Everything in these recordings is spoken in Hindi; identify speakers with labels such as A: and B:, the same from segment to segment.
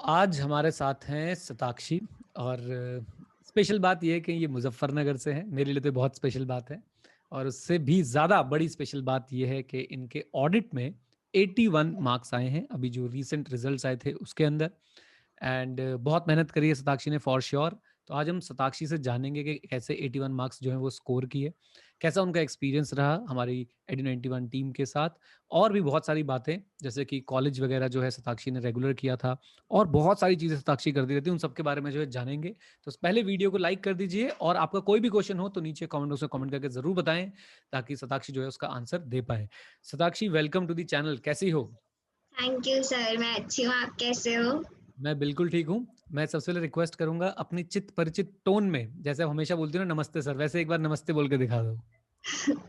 A: आज हमारे साथ हैं शताक्षी और स्पेशल बात ये है कि ये मुजफ्फरनगर से हैं। मेरे लिए तो बहुत स्पेशल बात है और उससे भी ज़्यादा बड़ी स्पेशल बात ये है कि इनके ऑडिट में 81 मार्क्स आए हैं अभी जो रीसेंट रिजल्ट्स आए थे उसके अंदर। एंड बहुत मेहनत करी है शताक्षी ने फॉर श्योर। तो आज हम शताक्षी से जानेंगे कि कैसे 81 मार्क्स जो है वो स्कोर किए, कैसा उनका एक्सपीरियंस रहा हमारी एडी 91 टीम के साथ, और भी बहुत सारी बातें जैसे कि कॉलेज वगैरह जो है शताक्षी ने रेगुलर किया था और बहुत सारी चीज़ें शताक्षी करती रहती है, उन सबके बारे में जो है जानेंगे। तो पहले वीडियो को लाइक कर दीजिए और आपका कोई भी क्वेश्चन हो तो नीचे कमेंट बॉक्स में कमेंट करके जरूर बताएं ताकि शताक्षी जो है उसका आंसर दे पाए। Shatakshi, welcome to the channel. कैसी हो?
B: Thank you sir. मैं अच्छी हूँ, आप कैसे हो?
A: मैं बिल्कुल ठीक हूँ। मैं सबसे पहले रिक्वेस्ट करूंगा अपनी चित परिचित टोन में, जैसे आप हमेशा बोलती हो ना नमस्ते सर, वैसे एक बार नमस्ते बोल के दिखा दो।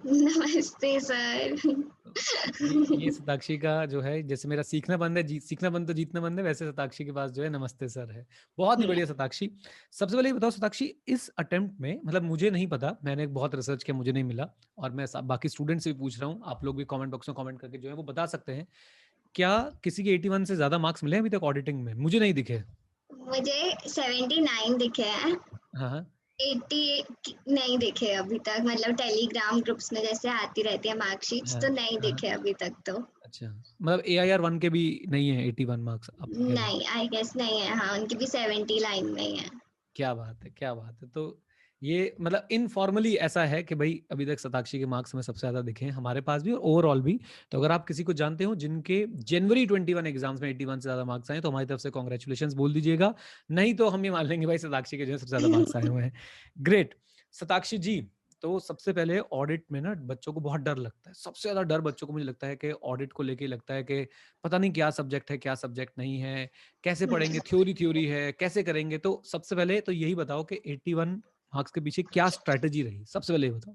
B: नमस्ते सर।
A: तो ये शताक्षी का जो है, जैसे मेरा सीखना बंद है सीखना बंद तो जीतना बंद है, वैसे शताक्षी के पास जो है नमस्ते सर है। बहुत ही बढ़िया शताक्षी। सबसे पहले ये बताओ शताक्षी, इस अटेम्प्ट में मतलब मुझे नहीं पता, मैंने बहुत रिसर्च किया, मुझे नहीं मिला और मैं बाकी स्टूडेंट से भी पूछ रहा हूँ, आप लोग भी कमेंट बॉक्स में कमेंट करके जो है वो बता सकते हैं, क्या किसी के 81 से ज्यादा मार्क्स मिले हैं अभी तक ऑडिटिंग में? मुझे नहीं दिखे।
B: मुझे 79 दिखे हैं।
A: हाँ हाँ।
B: 80 नहीं दिखे अभी तक, मतलब टेलीग्राम ग्रुप्स में जैसे आती रहती है मार्कशीट्स,
A: हाँ
B: तो नहीं
A: हाँ।
B: दिखे अभी तक तो।
A: अच्छा, मतलब AIR 1 के भी नहीं है 81 मार्क्स आप कह रहे हो?
B: नहीं, आई गेस नहीं है। हाँ, उनकी भी 70 लाइन में ही है।
A: क्या बात है, क्या बात है। तो ये मतलब इनफॉर्मली ऐसा है कि भाई अभी तक शताक्षी के मार्क्स हमें सबसे ज्यादा दिखे हैं हमारे पास भी और ओवरऑल भी। तो अगर आप किसी को जानते हो जिनके जनवरी 21 एग्जाम्स में 81 से ज्यादा मार्क्स आए तो हमारी तरफ से कॉन्ग्रेचुलेशन बोल दीजिएगा। नहीं तो हम ये मान लेंगे भाई शताक्षी के जो है सबसे ज्यादा मार्क्स आए हुए हैं। ग्रेट। शताक्षी जी, तो सबसे पहले ऑडिट में ना बच्चों को बहुत डर लगता है, सबसे ज्यादा डर बच्चों को मुझे लगता है कि ऑडिट को लेके लगता है कि पता नहीं क्या सब्जेक्ट है क्या सब्जेक्ट नहीं है, कैसे पढ़ेंगे, थ्योरी थ्योरी है, कैसे करेंगे। तो सबसे पहले तो यही बताओ कि 81 मार्क्स के पीछे क्या स्ट्रैटेजी रही, सबसे पहले ये बताओ।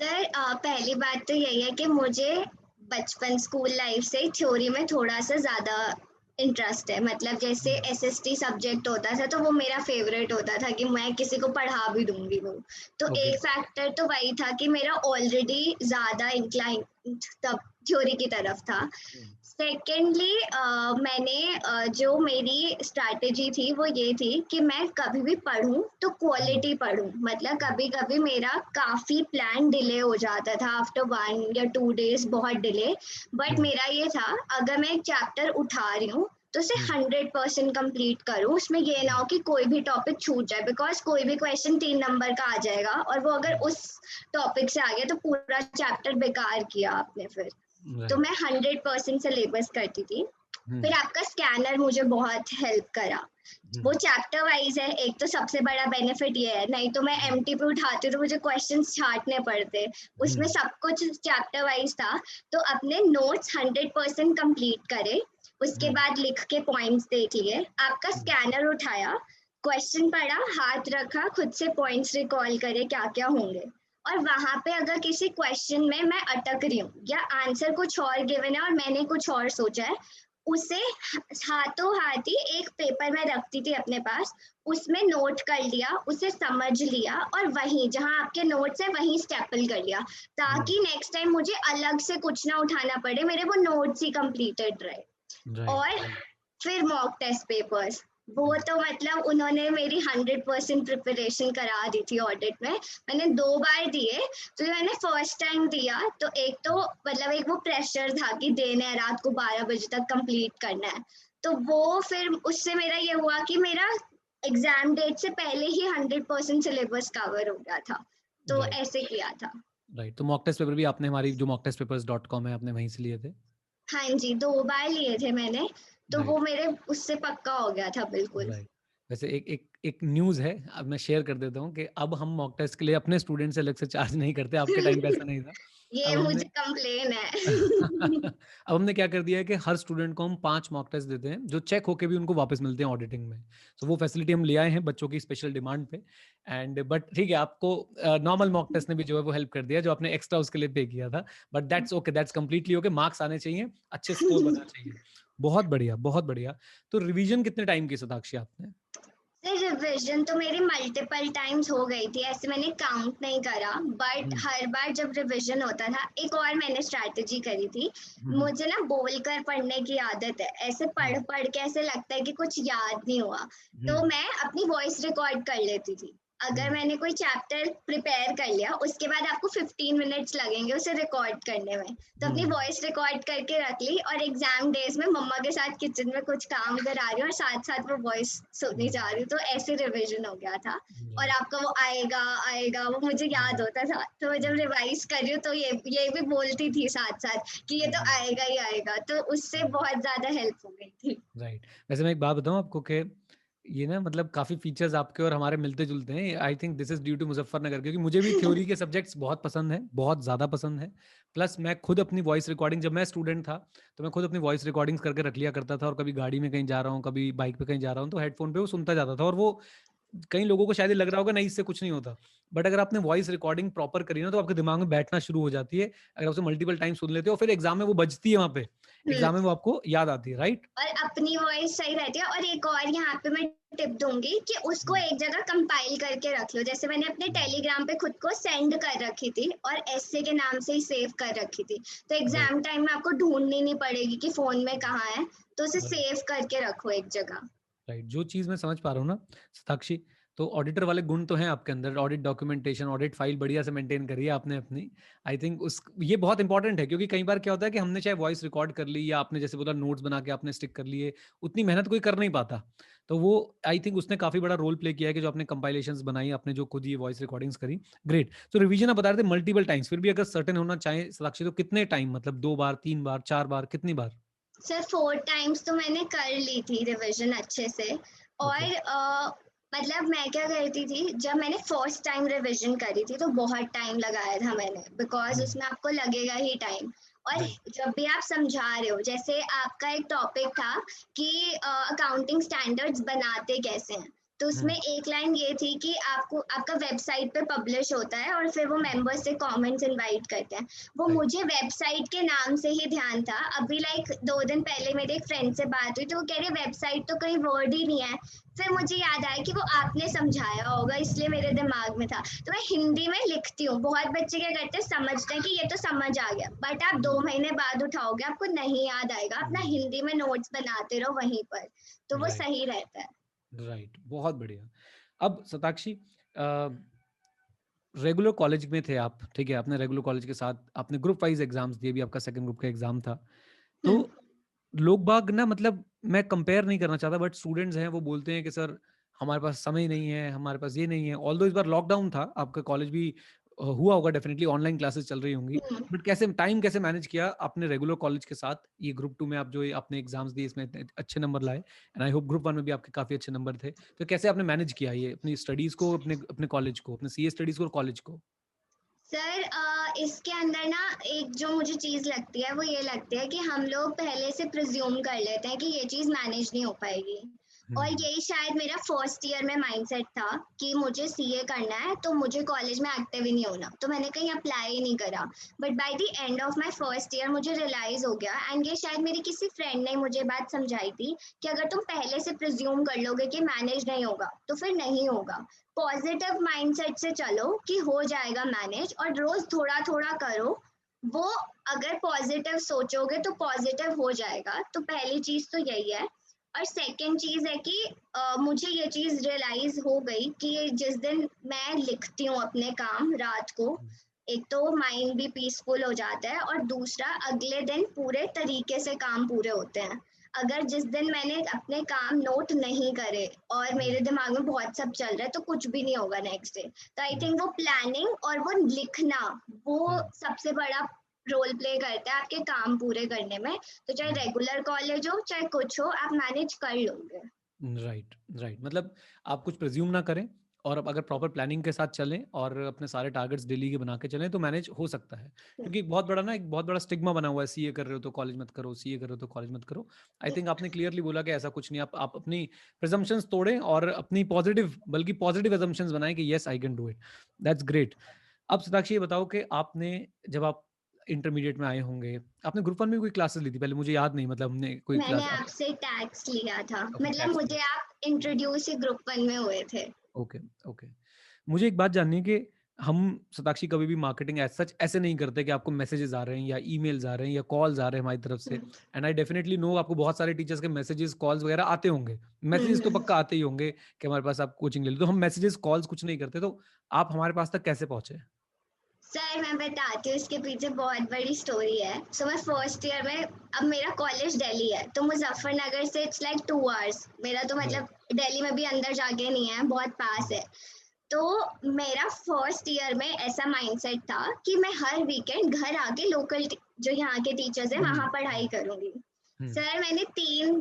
B: सर, पहली बात तो यही है कि मुझे बचपन स्कूल लाइफ से ही थ्योरी में थोड़ा सा ज़्यादा इंटरेस्ट है। मतलब जैसे
A: हम्म,
B: एसएसटी सब्जेक्ट होता था तो वो मेरा फेवरेट होता था कि मैं किसी को पढ़ा भी दूंगी वो। तो
A: ओके।
B: एक फैक्टर तो वही था कि मेरा ऑलरेडी ज़्यादा इंक्लाइन तब थ्योरी की तरफ था।
A: हम्म,
B: सेकेंडली, मैंने जो मेरी स्ट्रैटेजी थी वो ये थी कि मैं कभी भी पढूं तो
A: हम्म,
B: क्वालिटी पढूं। मतलब कभी कभी मेरा काफी प्लान डिले हो जाता था, आफ्टर 1 या 2 डेज बहुत डिले। बट
A: हम्म,
B: मेरा ये था, अगर मैं एक चैप्टर उठा रही हूँ तो उसे
A: हम्म,
B: 100% कंप्लीट करूँ। उसमें ये ना हो कि कोई भी टॉपिक छूट जाए, बिकॉज कोई भी क्वेश्चन 3 नंबर का आ जाएगा और वो अगर
A: हम्म,
B: उस टॉपिक से आ गया तो पूरा चैप्टर बेकार किया आपने फिर। तो
A: राइट।
B: मैं 100% सिलेबस करती थी। फिर
A: हम्म,
B: आपका स्कैनर मुझे बहुत हेल्प करा। वो
A: हम्म,
B: चैप्टर वाइज है, एक तो सबसे बड़ा बेनिफिट ये है। नहीं तो मैं
A: हम्म,
B: एमटी पे उठाती हूँ तो मुझे क्वेश्चंस छांटने पड़ते। उसमें
A: हम्म,
B: सब कुछ चैप्टर वाइज था। तो अपने नोट्स 100% कंप्लीट करे, उसके
A: हम्म,
B: बाद लिख के पॉइंट्स देख लिए, आपका
A: हम्म,
B: स्कैनर उठाया, क्वेश्चन पढ़ा, हाथ रखा, खुद से पॉइंट्स रिकॉल करे क्या क्या होंगे। और वहां पे अगर किसी क्वेश्चन में मैं अटक रही हूँ या आंसर कुछ और गिवन है और मैंने कुछ और सोचा है, उसे हाथों हाथ ही एक पेपर में रखती थी अपने पास, उसमें नोट कर लिया, उसे समझ लिया और वहीं जहां आपके नोट्स है वहीं स्टेपल कर लिया,
A: हम्म,
B: ताकि नेक्स्ट टाइम मुझे अलग से कुछ ना उठाना पड़े, मेरे वो नोट्स ही कंप्लीटेड रहे।
A: राइट।
B: और फिर मॉक टेस्ट पेपर्स, वो
A: हम्म,
B: तो मतलब उन्होंने मेरी 100% प्रिपरेशन करा दी थी ऑडिट में। मैंने 2 बार दिए। तो जब मैंने फर्स्ट टाइम दिया तो एक तो मतलब एक वो प्रेशर था कि देना है, रात को 12 बजे तक कंप्लीट करना है। तो वो फिर उससे मेरा ये हुआ कि मेरा एग्जाम डेट से पहले ही 100% सिलेबस कवर हो गया था। तो
A: राइट।
B: ऐसे किया था।
A: राइट, तो मॉक टेस्ट पेपर भी आपने हमारी जो mocktestpapers.com है आपने वहीं से लिए थे?
B: हाँ जी, 2 बार लिए थे मैंने। तो वो
A: राइट।
B: मेरे उससे पक्का हो गया था बिल्कुल।
A: राइट। वैसे एक एक एक न्यूज़ है, अब मैं शेयर कर देता हूँ कि अब हम मॉक टेस्ट के लिए अपने स्टूडेंट से अलग से चार्ज नहीं करते, आपके टाइम पे ऐसा नहीं था।
B: ये
A: अब हमने
B: मुझे कंप्लेन है।
A: अब हमने क्या कर दिया है कि हर स्टूडेंट को हम 5 मॉक टेस्ट देते हैं जो चेक होके भी उनको वापस मिलते हैं ऑडिटिंग में। तो वो फैसिलिटी हम ले आए हैं बच्चों की स्पेशल डिमांड पे। एंड बट ठीक है, आपको नॉर्मल मॉक टेस्ट ने भी जो है वो हेल्प कर दिया जो आपने एक्स्ट्रा उसके लिए पे किया था। But that's okay, that's completely okay. Marks आने चाहिए, अच्छे स्कोर बनना चाहिए। बहुत बढ़िया, बहुत बढ़िया। तो रिवीजन कितने टाइम की शताक्षी आपने?
B: रिविजन तो मेरी मल्टीपल टाइम्स हो गई थी, ऐसे मैंने काउंट नहीं करा, बट
A: हम्म,
B: हर बार जब रिविजन होता था, एक और मैंने स्ट्रैटेजी करी थी।
A: हम्म,
B: मुझे ना बोल कर पढ़ने की आदत है, ऐसे
A: हम्म,
B: पढ़ पढ़ के ऐसे लगता है कि कुछ याद नहीं हुआ, तो
A: हम्म,
B: मैं अपनी वॉइस रिकॉर्ड कर लेती थी। अगर
A: हम्म,
B: मैंने कोई चैप्टर प्रिपेयर कर लिया, उसके बाद आपको 15 मिनट्स लगेंगे उसे रिकॉर्ड करने में, तो अपनी
A: हम्म,
B: वॉइस रिकॉर्ड करके रख ली, और एग्जाम डेज में मम्मा के साथ किचन में कुछ काम करा रही हूँ और साथ साथ वो वॉइस सुनी जा रही हूँ, तो ऐसे रिवीजन हो गया था। और
A: राइट,
B: आपका वो आएगा आएगा वो मुझे याद होता था, तो मैं जब रिवाइज कर रही हूँ तो ये भी बोलती थी साथ साथ कि ये तो आएगा ही आएगा, तो उससे बहुत ज्यादा हेल्प हो गई थी।
A: राइट। वैसे मैं एक बात बताऊं आपको कि ये ना मतलब काफी फीचर्स आपके और हमारे मिलते जुलते हैं। I think this is due to Muzaffarnagar, क्योंकि मुझे भी थ्योरी के सब्जेक्ट्स बहुत पसंद है, बहुत ज्यादा पसंद है। प्लस मैं खुद अपनी वॉइस रिकॉर्डिंग, जब मैं स्टूडेंट था तो मैं खुद अपनी वॉइस रिकॉर्डिंग्स करके रख लिया करता था, और कभी गाड़ी में कहीं जा रहा हूँ, कभी बाइक पे कहीं जा रहा हूँ, तो हेडफोन पे वो सुनता जाता था। और वो कई लोगों को शायद ये लग रहा होगा नहीं इससे कुछ नहीं होता, बट अगर आपने वॉइस रिकॉर्डिंग प्रॉपर करी ना तो आपके दिमाग में बैठना शुरू हो जाती है। अगर आप उसे मल्टीपल टाइम सुन लेते हो, फिर एग्जाम में वो बजती है, वहां पे
B: हम्म।
A: एग्जाम में वो आपको याद आती है, राइट।
B: और अपनी वॉइस सही रहती है, और एक और यहाँ पे मैं टिप दूंगी कि उसको एक जगह कंपाइल करके रख लो, जैसे मैंने अपने टेलीग्राम पे खुद को सेंड कर रखी थी और एसे के नाम से ही सेव कर रखी थी, तो
A: राइट,
B: एग्जाम टाइम में आपको ढूंढनी नहीं पड़ेगी कि फोन में कहाँ है, तो उसे
A: राइट,
B: सेव करके रखो एक जगह।
A: राइट। जो चीज मैं समझ पा रहा हूँ ना साक्षी, तो ऑडिटर वाले गुण तो हैं आपके अंदर। ऑडिट डॉक्यूमेंटेशन, ऑडिट फाइल बढ़िया से मेंटेन करी है आपने अपनी। आई थिंक उस ये बहुत इंपॉर्टेंट है, क्योंकि कई बार क्या होता है कि हमने चाहे वॉइस रिकॉर्ड कर ली या आपने जैसे बोला नोट्स बना के आपने स्टिक कर लिए, उतनी मेहनत कोई कर नहीं पाता। तो वो आई थिंक उसने काफी बड़ा रोल प्ले किया है कि जो आपने कंपाइलेशंस बनाई, आपने जो खुद ये वॉइस रिकॉर्डिंग्स करी। ग्रेट। तो रिवीजन आप बता रहे थे मल्टीपल टाइम्स, फिर भी अगर सर्टेन होना चाहे साक्षी तो कितने टाइम, मतलब 2 बार, 3 बार, 4 बार, कितनी बार?
B: सर 4 टाइम्स तो मैंने कर ली थी रिवीजन अच्छे से।
A: ओके।
B: और मतलब मैं क्या करती थी, जब मैंने फर्स्ट टाइम रिवीजन करी थी तो बहुत टाइम लगाया था मैंने, बिकॉज उसमें आपको लगेगा ही टाइम। और
A: राइट।
B: जब भी आप समझा रहे हो, जैसे आपका एक टॉपिक था कि अकाउंटिंग स्टैंडर्ड्स बनाते कैसे हैं, तो उसमें एक लाइन ये थी कि आपको आपका वेबसाइट पे पब्लिश होता है और फिर वो मेंबर्स से कमेंट्स इनवाइट करते हैं। वो
A: राइट।
B: मुझे वेबसाइट के नाम से ही ध्यान था। अभी लाइक 2 दिन पहले मेरे एक फ्रेंड से बात हुई, तो वो कह रही है वेबसाइट तो कहीं वर्ड ही नहीं है। फिर मुझे याद आया कि वो आपने समझाया होगा, इसलिए मेरे दिमाग में था, तो मैं हिंदी में लिखती हूँ। बहुत बच्चे क्या करते हैं, समझते हैं कि ये तो समझ आ गया, बट आप 2 महीने बाद उठाओगे आपको नहीं याद आएगा, अपना हिंदी में नोट्स बनाते रहो वहीं पर, तो वो
A: राइट,
B: सही रहता है।
A: राइट, बहुत बढ़िया। अब सताक्षी, रेगुलर कॉलेज में थे आप, ठीक है, आपने रेगुलर कॉलेज के साथ आपने ग्रुप वाइज एग्जाम्स दिए, भी आपका सेकंड ग्रुप का एग्जाम था। तो
B: हम्म।
A: लोग बाग ना, मतलब मैं कंपेयर नहीं करना चाहता, बट स्टूडेंट्स हैं वो बोलते हैं कि सर हमारे पास समय नहीं है, हमारे पास ये नहीं है। ऑल्दो इस बार लॉकडाउन था, आपका कॉलेज भी हुआ होगा, डेफिनेटली ऑनलाइन क्लासेस चल रही होंगी,
B: हम्म।
A: बट कैसे टाइम कैसे मैनेज किया आपने रेगुलर कॉलेज के साथ? ये ग्रुप 2 में आप जो ये आपने एग्जाम्स दिए इसमें इतने अच्छे नंबर लाए, एंड आई होप ग्रुप 1 में भी आपके काफी अच्छे नंबर थे। तो कैसे आपने मैनेज किया ये अपनी स्टडीज को, अपने अपने कॉलेज को, अपने सीए स्टडीज को और कॉलेज को?
B: सर इसके अंदर ना एक जो मुझे चीज लगती है वो ये लगती है कि हम लोग पहले से प्रिज्यूम कर लेते हैं कि ये चीज मैनेज नहीं हो पाएगी, और
A: हम्म,
B: यही शायद मेरा फर्स्ट ईयर में माइंडसेट था कि मुझे सीए करना है तो मुझे कॉलेज में एक्टिव ही नहीं होना, तो मैंने कहीं अप्लाई ही नहीं करा। But by the end of my first year मुझे रियलाइज हो गया, एंड ये शायद मेरी किसी फ्रेंड ने मुझे बात समझाई थी कि अगर तुम पहले से प्रिज्यूम कर लोगे कि मैनेज नहीं होगा तो फिर नहीं होगा। पॉजिटिव माइंडसेट से चलो कि हो जाएगा मैनेज, और रोज थोड़ा थोड़ा करो वो। अगर पॉजिटिव सोचोगे तो पॉजिटिव हो जाएगा, तो पहली चीज तो यही है। और सेकंड चीज है कि मुझे ये चीज रियलाइज हो गई कि जिस दिन मैं लिखती हूँ अपने काम रात को, एक तो माइंड भी पीसफुल हो जाता है, और दूसरा अगले दिन पूरे तरीके से काम पूरे होते हैं। अगर जिस दिन मैंने अपने काम नोट नहीं करे और मेरे दिमाग में बहुत सब चल रहा है, तो कुछ भी नहीं होगा नेक्स्ट डे। तो आई थिंक वो प्लानिंग और वो लिखना, वो सबसे बड़ा रोल प्ले करता है आपके काम पूरे करने में। तो चाहे रेगुलर कॉलेज हो चाहे कुछ हो, आप मैनेज कर लोगे।
A: Right, right. मतलब आप कुछ प्रिज्यूम ना करें, और अब अगर प्रॉपर प्लानिंग के साथ चलें और अपने सारे टारगेट्स डेली के बना के चलें तो मैनेज हो सकता है। क्योंकि एक बहुत बड़ा ना, एक बहुत बड़ा स्टिग्मा बना हुआ है, सीए कर रहे हो तो कॉलेज मत करो, सीए कर रहे हो तो कॉलेज मत करो। आई थिंक आपने क्लियरली बोला कि ऐसा कुछ नहीं। आप अपनी प्रिजम्पशंस तोड़ें और अपनी पॉजिटिव, बल्कि पॉजिटिव अजम्पशंस बनाएं कि yes I can do it. That's great. अब सताक्षी ये बताओ कि आपने, जब आप इंटरमीडिएट में आए होंगे, आपने ग्रुप 1 में कोई क्लासेस ली थी? पहले मुझे याद नहीं, मतलब हमने कोई
B: मैंने
A: क्लास आप
B: आपसे टैक्स लिया था,
A: ओके
B: मतलब
A: टैक्स
B: मुझे आप इंट्रोड्यूस ही ग्रुप 1 में हुए थे।
A: Okay, okay. मुझे एक बात जाननी है कि हम सताक्षी कभी भी मार्केटिंग एज़ सच ऐसे नहीं करते कि आपको मैसेजेस आ रहे हैं या ईमेल्स आ रहे हैं या कॉल्स आ रहे हैं हमारी तरफ से,
B: हम्म
A: एंड आई डेफिनिटली नो आपको बहुत सारे टीचर्स के मैसेजेस, कॉल्स वगैरह आते होंगे। मैसेजेस तो
B: हम्म।
A: पक्का आते ही होंगे कि हमारे पास आप कोचिंग ले लो। तो हम मैसेजेस, कॉल्स कुछ नहीं करते, तो आप हमारे पास तक कैसे पहुँचे?
B: सर मैं बताती हूँ, इसके पीछे बहुत बड़ी स्टोरी है। सो मैं फर्स्ट ईयर में, अब मेरा कॉलेज दिल्ली है तो मुजफ्फरनगर से इट्स लाइक 2 आवर्स, मेरा तो
A: राइट,
B: मतलब दिल्ली में भी अंदर जाके नहीं है, बहुत पास
A: हुँ,
B: है। तो मेरा फर्स्ट ईयर में ऐसा माइंडसेट था कि मैं हर वीकेंड घर आके लोकल जो यहाँ के टीचर्स हैं
A: हुँ,
B: वहाँ पढ़ाई
A: हुँ,
B: करूँगी।
A: हुँ,
B: सर मैंने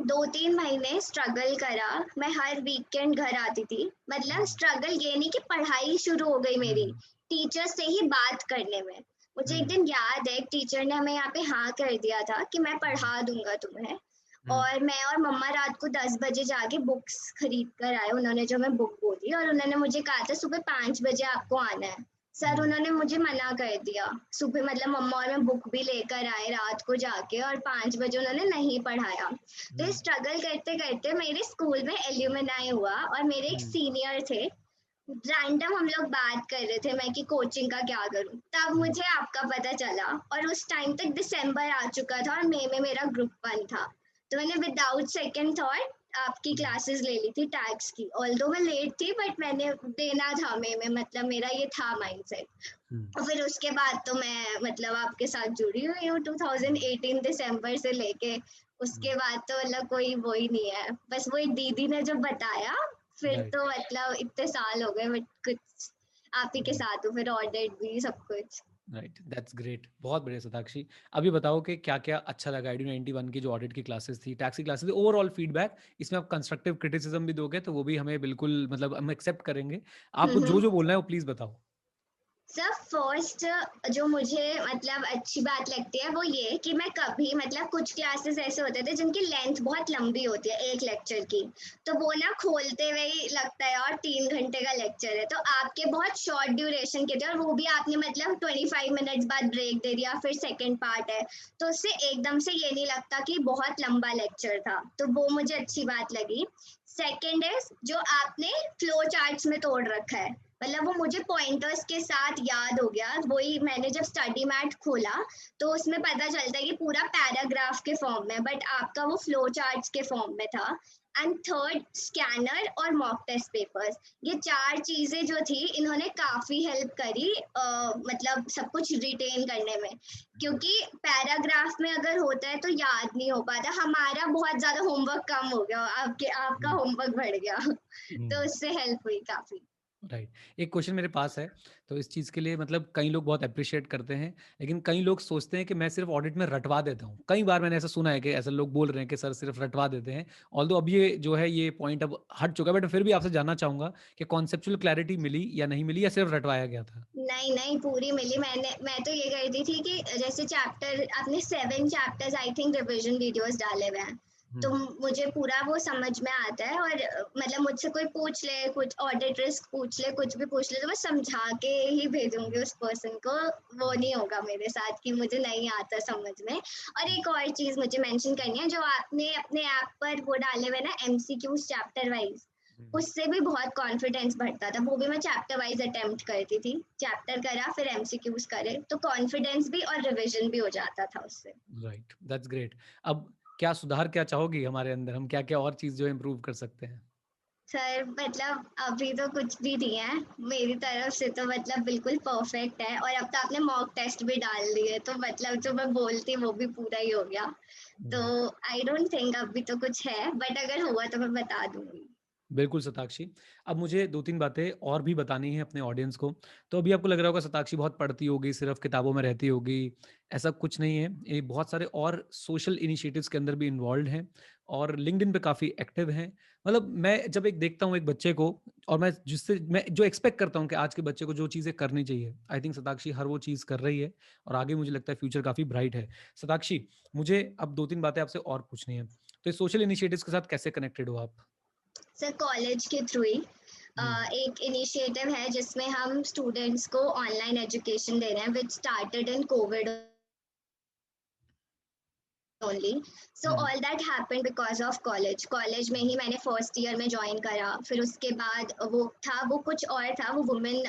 B: 2-3 महीने स्ट्रगल करा, मैं हर वीकेंड घर आती थी। मतलब
A: हुँ,
B: स्ट्रगल ये नहीं कि पढ़ाई शुरू हो गई मेरी,
A: हुँ,
B: टीचर से ही बात करने में। मुझे एक
A: हुँ,
B: दिन याद है, एक टीचर ने हमें यहाँ पे हाँ कर दिया था कि मैं
A: हुँ,
B: पढ़ा दूंगा तुम्हें।
A: हुँ,
B: और मैं और मम्मा रात को 10 बजे जाके बुक्स खरीद कर आए, उन्होंने जो मैं बुक बोली, और उन्होंने मुझे कहा था सुबह 5 बजे आपको आना है। सर
A: हुँ,
B: उन्होंने मुझे मना कर दिया सुबह, मतलब मम्मा और मैं बुक भी लेकर आए रात को जाके, और 5 बजे उन्होंने नहीं पढ़ाया। तो
A: हुँ,
B: स्ट्रगल करते करते मेरे स्कूल में एल्यूमिनाई हुआ, और मेरे एक
A: हुँ,
B: सीनियर थे, रैंडम हम लोग बात कर रहे थे मैं कि कोचिंग का क्या करूं, तब
A: हुँ,
B: मुझे आपका पता चला। और उस टाइम तक दिसंबर आ चुका था और मई में मेरा ग्रुप 1 था। तो मैंने विदाउट सेकंड थॉट आपकी
A: हुँ,
B: क्लासेस ले ली थी टैक्स की, ऑल्दो मैं लेट थी बट मैंने देना था मई में, मतलब मेरा ये था माइंडसेट।
A: हुँ,
B: और फिर उसके बाद तो मैं मतलब आपके साथ जुड़ी हुई हूँ 2018 दिसंबर से लेके।
A: हुँ,
B: उसके बाद तो मतलब कोई वो ही नहीं है, बस वो एक दीदी ने जो बताया, फिर
A: राइट,
B: तो मतलब इतने साल हो गए, बट कुछ आप ही के
A: हुँ।
B: साथ हूँ, फिर ऑडिट भी सब कुछ।
A: Right, that's great. बहुत बढ़िया सताक्षी। अभी बताओ कि क्या-क्या अच्छा लगा आईडी 91 की जो ऑडिट की क्लासेस थी, टैक्स की क्लासेस थी, ओवरऑल फीडबैक, इसमें आप कंस्ट्रक्टिव क्रिटिसिज्म भी दोगे तो वो भी हमें बिल्कुल मतलब हम एक्सेप्ट करेंगे। आपको
B: हम्म।
A: जो-जो बोलना है वो प्लीज़ बताओ?
B: सर फर्स्ट जो मुझे मतलब अच्छी बात लगती है वो ये कि मैं कभी, मतलब कुछ क्लासेस ऐसे होते थे जिनकी लेंथ बहुत लंबी होती है एक लेक्चर की, तो वो ना खोलते हुए ही लगता है और 3 घंटे का लेक्चर है, तो आपके बहुत शॉर्ट ड्यूरेशन के थे, और वो भी आपने मतलब 25 मिनट्स बाद ब्रेक दे दिया, फिर सेकेंड पार्ट है, तो उससे एकदम से ये नहीं लगता कि बहुत लंबा लेक्चर था, तो वो मुझे अच्छी बात लगी। सेकेंड है जो आपने फ्लो चार्ट्स में तोड़ रखा है, मतलब वो मुझे पॉइंटर्स के साथ याद हो गया। वही मैंने जब स्टडी मैट खोला तो उसमें पता चलता है कि पूरा पैराग्राफ के फॉर्म में, बट आपका वो फ्लो चार्ट्स के फॉर्म में था। एंड थर्ड, स्कैनर और मॉक टेस्ट पेपर्स, ये चार चीजें जो थी इन्होंने काफी हेल्प करी, मतलब सब कुछ रिटेन करने में, क्योंकि पैराग्राफ में अगर होता है तो याद नहीं हो पाता। हमारा बहुत ज्यादा होमवर्क कम हो गया, आपके आपका
A: हुँ,
B: होमवर्क बढ़ गया तो
A: हुँ।
B: उससे हेल्प हुई काफी।
A: राइट। एक क्वेश्चन मेरे पास है, तो इस चीज़ के लिए मतलब कई लोग बहुत एप्रिशिएट करते हैं, लेकिन कई लोग सोचते हैं कि मैं सिर्फ़ ऑडिट में रटवा देता हूँ। कई बार मैंने ऐसा सुना है कि ऐसे लोग बोल रहे हैं कि सर सिर्फ़ रटवा देते हैं। ऑल्दो अब ये जो है ये पॉइंट अब हट चुका है, बट फिर भी आपसे जानना चाहूँगा कि कॉन्सेप्चुअल क्लैरिटी मिली या नहीं मिली या सिर्फ़ रटवाया गया था?
B: नहीं नहीं, पूरी मिली। मैं तो ये करती थी कि जैसे चैप्टर आपने 7 chapters I think revision videos डाले हुए हैं, तो
A: हुँ,
B: मुझे पूरा वो समझ में आता है। और मतलब मुझसे कोई पूछ ले, कुछ ऑडिट रिस्क पूछ ले, कुछ भी पूछ ले, तो मैं समझा के ही भेजूंगी
A: हुँ,
B: उस पर्सन को। वो
A: हुँ,
B: नहीं होगा मेरे साथ कि मुझे नहीं आता समझ में। और
A: हुँ,
B: एक और चीज मुझे मेंशन करनी है, जो आपने अपने ऐप पर वो डाले हुए ना एमसीक्यूज चैप्टर वाइज,
A: हुँ।
B: उससे भी बहुत कॉन्फिडेंस बढ़ता था। वो भी मैं चैप्टर वाइज अटेम्प्ट करती थी, चैप्टर करा फिर एमसीक्यूज करे, तो कॉन्फिडेंस भी और रिवीजन भी हो जाता था उससे।
A: Right, that's great. अब क्या सुधार क्या चाहोगी हमारे अंदर? हम क्या-क्या और चीज़ जो है इम्प्रूव कर सकते हैं?
B: सर मतलब अभी तो कुछ भी नहीं है मेरी तरफ से, तो मतलब बिल्कुल परफेक्ट है। और अब तो आपने मॉक टेस्ट भी डाल दिए, तो मतलब जो मैं बोलती वो भी पूरा ही हो गया। तो
A: राइट।
B: आई डोंट थिंक अभी तो कुछ है, बट अगर हुआ तो मैं बता दूंगी।
A: बिल्कुल, सताक्षी। अब मुझे 2-3 बातें और भी बतानी है अपने ऑडियंस को। तो अभी आपको लग रहा होगा सताक्षी बहुत पढ़ती होगी, सिर्फ़ किताबों में रहती होगी, ऐसा कुछ नहीं है। ये बहुत सारे और सोशल इनिशिएटिव्स के अंदर भी इन्वॉल्व्ड हैं और लिंक्डइन पे काफ़ी एक्टिव हैं। मतलब मैं जब एक देखता हूँ एक बच्चे को और मैं जो एक्सपेक्ट करता हूँ कि आज के बच्चे को जो चीज़ें करनी चाहिए, आई थिंक सताक्षी हर वो चीज़ कर रही है और आगे मुझे लगता है फ्यूचर काफ़ी ब्राइट है। सताक्षी, मुझे अब 2-3 बातें आपसे और पूछनी हैं। तो ये सोशल इनिशिएटिव्स के साथ कैसे कनेक्टेड हो आप?
B: सर कॉलेज के थ्रू ही
A: हुँ,
B: एक इनिशिएटिव है जिसमें हम स्टूडेंट्स को ऑनलाइन एजुकेशन दे रहे हैं, which started in Covid. Only. So all that happened because of college में ही मैंने फर्स्ट ईयर में ज्वाइन करा। फिर उसके बाद वो कुछ और था, वो वुमेन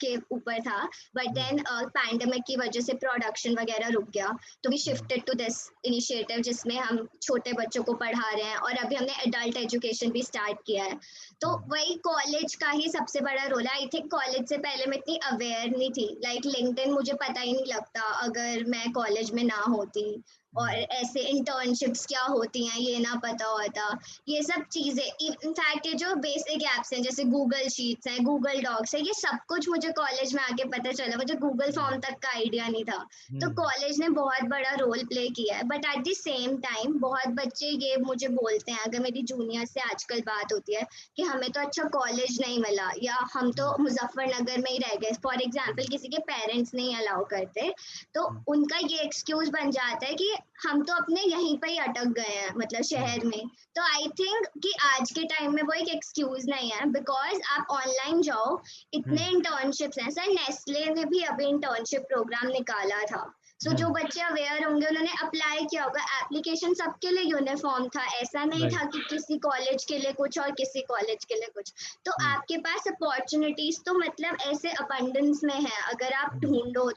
B: के ऊपर था, बट देन पैंडेमिक की वजह से प्रोडक्शन वगैरह रुक गया, तो we shifted to this initiative जिसमें हम छोटे बच्चों को पढ़ा रहे हैं, और अभी हमने एडल्ट एजुकेशन भी स्टार्ट किया है। तो वही कॉलेज का ही सबसे बड़ा रोल है। आई थिंक कॉलेज से पहले मैं इतनी अवेयर नहीं थी, लाइक लिंक्डइन मुझे पता ही नहीं लगता अगर मैं कॉलेज में ना होती, और ऐसे इंटर्नशिप्स क्या होती हैं ये ना पता होता। ये सब चीजें, इनफैक्ट ये जो बेसिक एप्स हैं जैसे गूगल शीट्स हैं, गूगल डॉक्स है, ये सब कुछ मुझे कॉलेज में आके पता चला, मुझे गूगल फॉर्म तक का आइडिया नहीं था। तो कॉलेज ने बहुत बड़ा रोल प्ले किया है। But at the same time बहुत बच्चे ये मुझे बोलते हैं, अगर मेरी जूनियर से आजकल बात होती है कि हमें तो अच्छा कॉलेज नहीं मिला, या हम तो मुजफ्फरनगर में ही रह गए, फॉर एग्जाम्पल किसी के पेरेंट्स नहीं अलाउ करते, तो उनका ये एक्सक्यूज बन जाता है कि हम तो अपने यहीं पे ही अटक गए हैं, मतलब शहर में। तो आई थिंक कि आज के टाइम में वो एक एक्सक्यूज नहीं है, बिकॉज आप ऑनलाइन जाओ, इतने इंटर्नशिप्स हैं। सर नेस्ले ने भी अभी इंटर्नशिप प्रोग्राम निकाला था। सो जो बच्चे अवेयर होंगे उन्होंने अप्लाई किया होगा, एप्लीकेशन सबके लिए यूनिफॉर्म था, ऐसा नहीं था कि किसी कॉलेज के लिए कुछ और किसी कॉलेज के लिए कुछ। तो आपके पास अपॉर्चुनिटीज तो मतलब ऐसे अबंडेंस में है अगर आप ढूंढो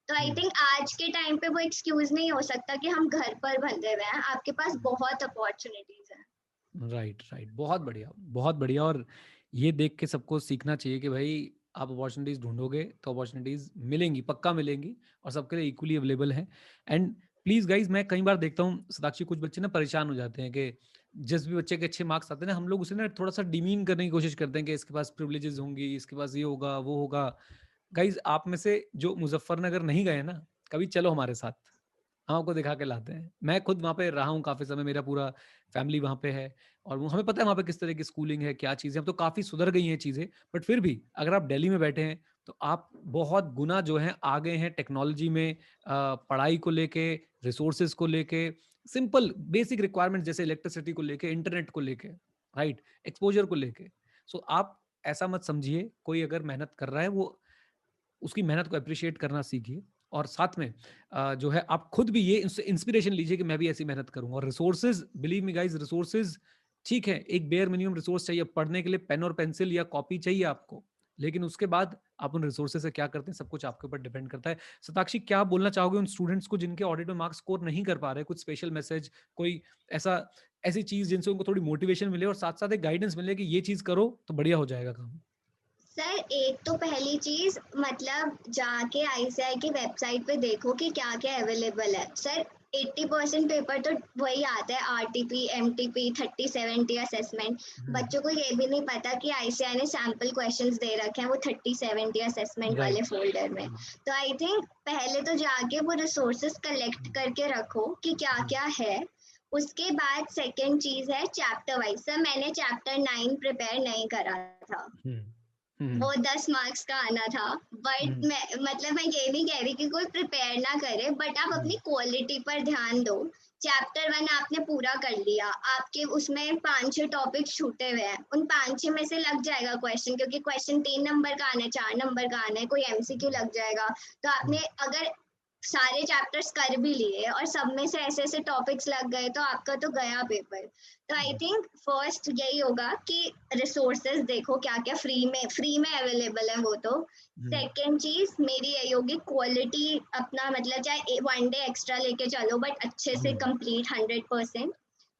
B: तो आई थिंक आज के टाइम पे वो एक्सक्यूज नहीं हो सकता कि हम घर पर बंधे हुए हैं, आपके पास बहुत अपॉर्चुनिटीज हैं।
A: राइट राइट, बहुत बढ़िया बहुत बढ़िया। और ये देख के सबको सीखना चाहिए कि भाई आप अपॉर्चुनिटीज ढूंढोगे तो अपॉर्चुनिटीज मिलेंगी, पक्का मिलेंगी, और सबके लिए इक्वली अवेलेबल है। एंड प्लीज गाइज, मैं कई बार देखता हूँ साक्षी, कुछ बच्चे ना परेशान हो जाते हैं कि जिस भी बच्चे के अच्छे मार्क्स आते हैं ना, हम लोग उसे ना थोड़ा सा डिमीन करने की कोशिश करते हैं कि इसके पास प्रिविलेजेस होंगी, इसके पास ये होगा वो होगा। गाइज आप में से जो मुजफ्फरनगर नहीं गए ना, कभी चलो हमारे साथ, हम आपको दिखा के लाते हैं। मैं खुद वहाँ पे रहा हूँ काफ़ी समय, मेरा पूरा फैमिली वहाँ पे है, और हमें पता है वहाँ पे किस तरह की स्कूलिंग है, क्या चीज़ें। अब तो काफ़ी सुधर गई हैं चीज़ें, बट फिर भी अगर आप दिल्ली में बैठे हैं तो आप बहुत गुना जो है आगे हैं टेक्नोलॉजी में, पढ़ाई को लेके, रिसोर्सेज को लेके, सिंपल बेसिक रिक्वायरमेंट जैसे इलेक्ट्रिसिटी को लेके, इंटरनेट को लेके, राइट, एक्सपोजर को लेके। सो आप ऐसा मत समझिए, कोई अगर मेहनत कर रहा है वो उसकी मेहनत को अप्रिशिएट करना सीखिए, और साथ में जो है आप खुद भी ये इंस्पिरेशन लीजिए कि मैं भी ऐसी मेहनत करूंगा। और resources, believe me guys, resources ठीक है, एक बेयर मिनिमम रिसोर्स चाहिए पढ़ने के लिए, पेन और पेंसिल या कॉपी चाहिए आपको, लेकिन उसके बाद आप उन रिसोर्सेज से क्या करते हैं सब कुछ आपके ऊपर डिपेंड करता है। शताक्षी, क्या बोलना चाहोगे उन स्टूडेंट्स को जिनके ऑडिट में मार्क्स स्कोर नहीं कर पा रहे? कुछ स्पेशल मैसेज, कोई ऐसा ऐसी चीज जिनसे उनको थोड़ी मोटिवेशन मिले और साथ साथ एक गाइडेंस मिले कि ये चीज करो तो बढ़िया हो जाएगा काम?
B: सर एक तो पहली चीज, मतलब जाके आईसीआई की वेबसाइट पे देखो कि क्या क्या अवेलेबल है। सर 80% पेपर तो वही आता है, आरटीपी, एमटीपी, 30-70 असेसमेंट। बच्चों को ये भी नहीं पता कि आईसीआई ने सैंपल क्वेश्चंस दे रखे हैं वो 30-70 असेसमेंट वाले फोल्डर में। तो आई थिंक पहले तो जाके वो रिसोर्सेज कलेक्ट करके रखो कि क्या क्या है। उसके बाद सेकेंड चीज है चैप्टर वाइज। सर मैंने चैप्टर 9 प्रिपेयर नहीं करा था, वो 10 मार्क्स का आना था। बट मैं ये नहीं कह रही कि कोई प्रिपेयर ना करे, बट आप अपनी क्वालिटी पर ध्यान दो। चैप्टर 1 आपने पूरा कर लिया, आपके उसमें 5-6 टॉपिक छूटे हुए हैं, उन 5-6 में से लग जाएगा क्वेश्चन, क्योंकि क्वेश्चन 3 नंबर का आना है, 4 नंबर का आना है, कोई एमसीक्यू लग जाएगा। तो आपने अगर सारे चैप्टर्स कर भी लिए और सब में से ऐसे ऐसे टॉपिक्स लग गए तो आपका तो गया पेपर। तो आई थिंक फर्स्ट यही होगा कि रिसोर्सेज देखो क्या क्या फ्री में अवेलेबल है वो तो। सेकेंड चीज मेरी यही होगी, क्वालिटी अपना, मतलब चाहे 1 डे एक्स्ट्रा लेके चलो बट अच्छे से complete 100%।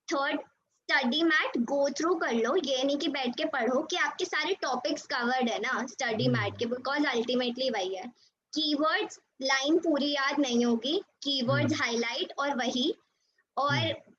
B: Third, study mat go through कर लो, ये नहीं कि बैठ के पढ़ो कि आपके सारे टॉपिक्स कवर्ड है ना स्टडी मैट के, बिकॉज अल्टीमेटली वही है। कीवर्ड्स लाइन पूरी याद नहीं होगी, कीवर्ड्स हाईलाइट और वही। और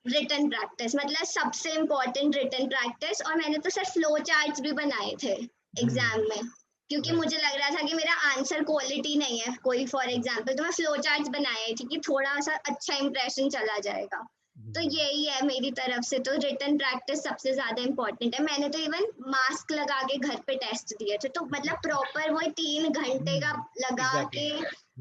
B: रिटन प्रैक्टिस, मतलब सबसे इम्पोर्टेंट रिटन प्रैक्टिस। और मैंने तो सर फ्लो चार्ट्स भी बनाए थे एग्जाम में, क्योंकि मुझे लग रहा था कि मेरा आंसर क्वालिटी नहीं है कोई, फॉर एग्जाम्पल, तो मैं फ्लो चार्ट्स बनाए थे कि थोड़ा सा अच्छा इंप्रेशन चला जाएगा। तो यही है मेरी तरफ से, तो रिटन प्रैक्टिस सबसे ज्यादा इम्पोर्टेंट है। मैंने तो इवन मास्क लगा के घर पे टेस्ट दिए थे, तो मतलब प्रॉपर वो 3 घंटे का लगा के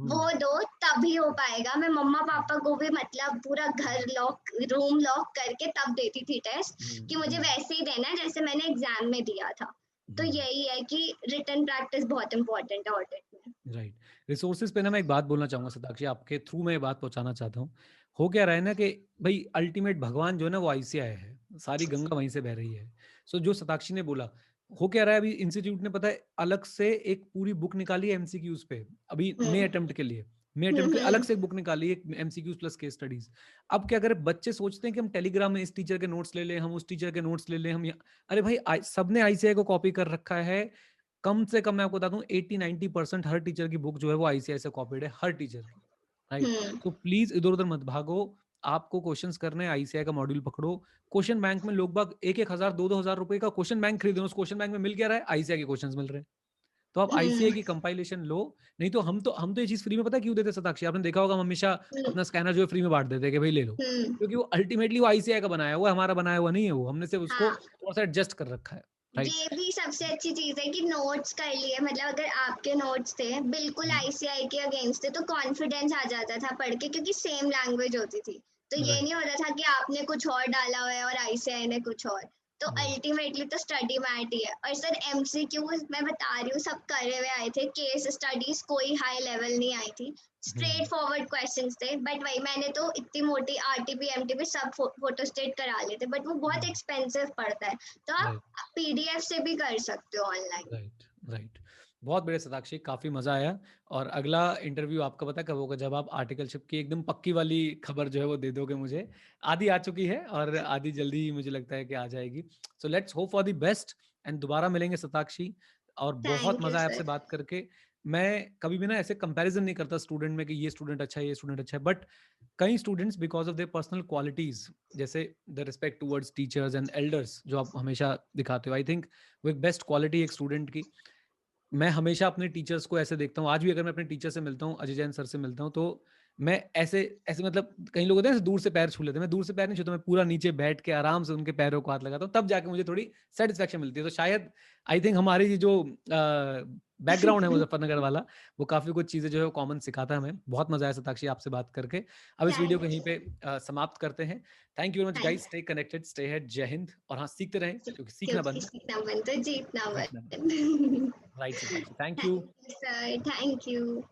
B: वो दो तभी हो पाएगा। मैं मम्मा पापा को भी मतलब पूरा घर लॉक, रूम लॉक करके तब देती थी टेस्ट, कि मुझे वैसे ही देना है जैसे मैंने एग्जाम में दिया था। तो यही है कि रिटन प्रैक्टिस बहुत इंपॉर्टेंट है ऑडिट में।
A: राइट। रिसोर्सेज पे ना मैं एक बात बोलना चाहूंगा सताक्षी, आपके थ्रू मैं ये बात पहुंचाना चाहता हूँ। हो क्या रहा है ना कि भाई अल्टीमेट भगवान जो है ना वो आईसीआई है, सारी गंगा वहीं से बह रही है। सो जो सताक्षी ने बोला, हो क्या रहा है अभी इंस्टीट्यूट ने पता है अलग से एक पूरी बुक निकाली है एमसीक्यूज पे, अभी मे
B: हम्म
A: अटेम्प्ट के लिए। मे अटेम्प्ट के अलग
B: हम्म
A: से एक बुक निकाली है एमसीक्यूज प्लस केस स्टडीज। अब क्या करें, बच्चे सोचते हैं कि हम टेलीग्राम में इस टीचर के नोट्स ले लें, हम उस टीचर के नोट्स ले लें, अरे भाई सबने आईसीआई को कॉपी कर रखा है। कम से कम मैं आपको बता दूं 80-90% हर टीचर की बुक जो है वो आईसीआई से कॉपीड है, हर टीचर की। राइट।
B: हम्म
A: तो प्लीज इधर उधर मत भागो, आपको क्वेश्चंस करने हैं आईसीआई का मॉड्यूल पकड़ो। क्वेश्चन बैंक में लोग बाग 1-1 हजार 2-2 हजार रुपए का क्वेश्चन बैंक खरीदे, उस क्वेश्चन बैंक में मिल क्या रहा है, आईसीआई के क्वेश्चंस मिल रहे हैं। तो आप आईसीआई
B: हम्म
A: की कंपाइलेशन लो। नहीं तो हम तो ये चीज फ्री में पता है क्यों देते सताक्षी, आपने देखा होगा हम हमेशा अपना स्कैनर जो है फ्री में बांट देते हैं कि भाई ले लो,
B: हम्म,
A: क्योंकि वो अल्टीमेटली वो आईसीआई का बनाया हुआ है, हमारा बनाया हुआ नहीं है, वो हमने सिर्फ उसको
B: हाँ,
A: थोड़ा सा एडजस्ट कर रखा है। राइट।
B: ये भी सबसे अच्छी चीज है कि नोट्स कर लिए, मतलब अगर आपके नोट्स थे बिल्कुल आईसीआई के अगेंस्ट थे तो कॉन्फिडेंस आ जाता था पढ़ के, क्योंकि सेम लैंग्वेज होती थी। तो ये
A: राइट।
B: नहीं होता था कि आपने कुछ और डाला हुआ है और आईसीआई ने कुछ और। तो
A: राइट।
B: अल्टीमेटली तो स्टडी मैट ही है। और सर एमसीक्यू मैं बता रही हूँ सब करे हुए आए थे, केस स्टडीज कोई हाई लेवल नहीं आई थी, स्ट्रेट
A: हम्म।
B: फॉरवर्ड क्वेश्चंस थे। बट वही मैंने तो इतनी मोटी आरटीपी एमटीपी सब फोटो स्टेट करा लेते, बट वो बहुत एक्सपेंसिव पड़ता है। तो आप
A: राइट।
B: पीडीएफ से भी कर सकते हो ऑनलाइन।
A: राइट। राइट। बहुत बढ़िया सताक्षी, काफी मजा आया। और अगला इंटरव्यू आपका पता कब होगा, जब आप आर्टिकलशिप की एकदम पक्की वाली खबर जो है वो दे दोगे मुझे। आधी आ चुकी है और आधी जल्दी ही मुझे लगता है कि आ जाएगी। So let's hope for the best and दोबारा मिलेंगे सताक्षी। और बहुत
B: थैंक यू
A: मजा आया आपसे
B: सर।
A: बात करके। मैं कभी भी ना ऐसे कंपैरिजन नहीं करता स्टूडेंट में कि ये स्टूडेंट अच्छा है ये स्टूडेंट अच्छा है, बट कई students because of their personal qualities, जैसे the respect towards teachers and elders जो आप हमेशा दिखाते हो, आई थिंक वो एक बेस्ट क्वालिटी एक स्टूडेंट की। मैं हमेशा अपने टीचर्स को ऐसे देखता हूँ, आज भी अगर मैं अपने टीचर से मिलता हूँ, अजय जैन सर से मिलता हूँ, तो मैं ऐसे ऐसे मतलब कई लोग होते हैं ऐसे दूर से पैर छू लेते हैं, मैं दूर से पैर नहीं छूता, मैं पूरा नीचे बैठ के आराम से उनके पैरों को हाथ लगाता हूँ, तब जाके मुझे थोड़ी सेटिस्फेक्शन मिलती है। तो शायद आई थिंक हमारी ये जो बैकग्राउंड है मुजफ्फरनगर वाला, वो काफी कुछ चीजें जो है कॉमन सिखाता है हमें। बहुत मजा आया सताक्षी आपसे बात करके। अब इस वीडियो को
B: थैंक
A: यहीं पे समाप्त करते हैं। Thank you very much guys,
B: thank
A: stay connected, stay head, जय हिंद। और हाँ, सीखते रहें क्योंकि सीखना
B: क्योंकि
A: बंद
B: सीखना बंद तो जीतना
A: जीतना बंद।
B: बंद।
A: Right Satakshi, thank you.
B: Thank you sir, thank you.